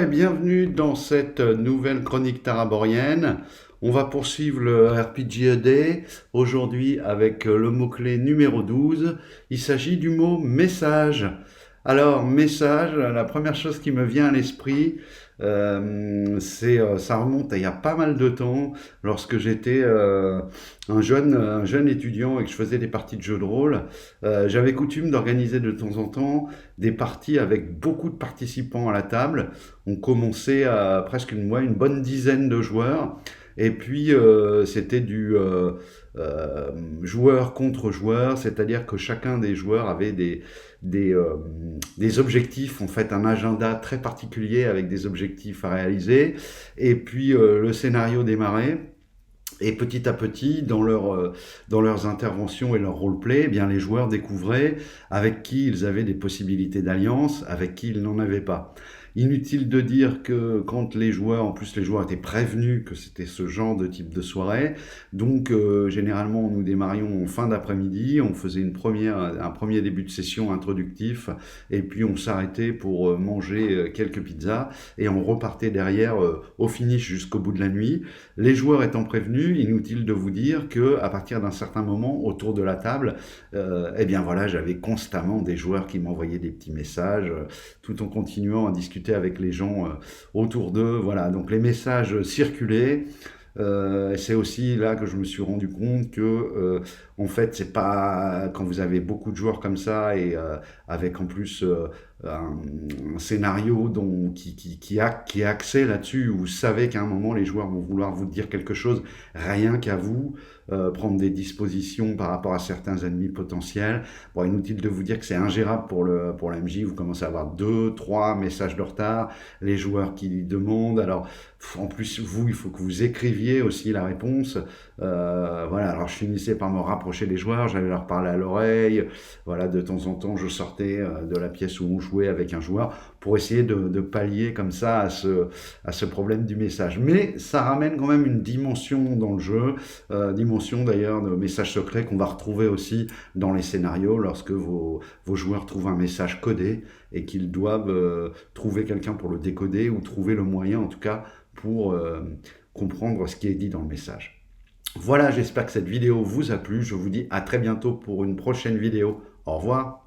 et bienvenue dans cette nouvelle chronique taraborienne. On va poursuivre le RPGED aujourd'hui avec le mot-clé numéro 12. Il s'agit du mot message. Alors, message, la première chose qui me vient à l'esprit, ça remonte à il y a pas mal de temps, lorsque j'étais un jeune étudiant et que je faisais des parties de jeux de rôle. J'avais coutume d'organiser de temps en temps des parties avec beaucoup de participants à la table. On commençait à presque une bonne dizaine de joueurs. Et puis, c'était du joueur contre joueur, c'est-à-dire que chacun des joueurs avait des, euh, des objectifs, en fait, un agenda très particulier avec des objectifs à réaliser. Et puis, le scénario démarrait. Et petit à petit, dans leurs interventions et leur roleplay, eh bien, les joueurs découvraient avec qui ils avaient des possibilités d'alliance, avec qui ils n'en avaient pas. Inutile de dire que quand les joueurs, en plus les joueurs étaient prévenus que c'était ce genre de type de soirée, donc généralement nous démarrions en fin d'après-midi, on faisait un premier début de session introductif, et puis on s'arrêtait pour manger quelques pizzas, et on repartait derrière au finish jusqu'au bout de la nuit. Les joueurs étant prévenus, inutile de vous dire que à partir d'un certain moment, autour de la table, eh bien voilà, j'avais constamment des joueurs qui m'envoyaient des petits messages, tout en continuant à discuter avec les gens autour d'eux. Voilà, donc les messages circulaient. C'est aussi là que je me suis rendu compte que, en fait, c'est pas quand vous avez beaucoup de joueurs comme ça et avec en plus un scénario qui est axé là-dessus, où vous savez qu'à un moment les joueurs vont vouloir vous dire quelque chose rien qu'à vous, prendre des dispositions par rapport à certains ennemis potentiels. Bon, inutile de vous dire que c'est ingérable pour la MJ, vous commencez à avoir 2, 3 messages de retard, les joueurs qui demandent, alors en plus vous, il faut que vous écriviez aussi la réponse. Voilà, alors je finissais par me rapprocher des joueurs, j'allais leur parler à l'oreille, voilà, de temps en temps je sortais de la pièce où on jouait avec un joueur pour essayer de pallier comme ça à ce problème du message. Mais ça ramène quand même une dimension dans le jeu, dimension d'ailleurs de message secret qu'on va retrouver aussi dans les scénarios lorsque vos joueurs trouvent un message codé et qu'ils doivent trouver quelqu'un pour le décoder ou trouver le moyen en tout cas pour comprendre ce qui est dit dans le message. Voilà, j'espère que cette vidéo vous a plu. Je vous dis à très bientôt pour une prochaine vidéo. Au revoir.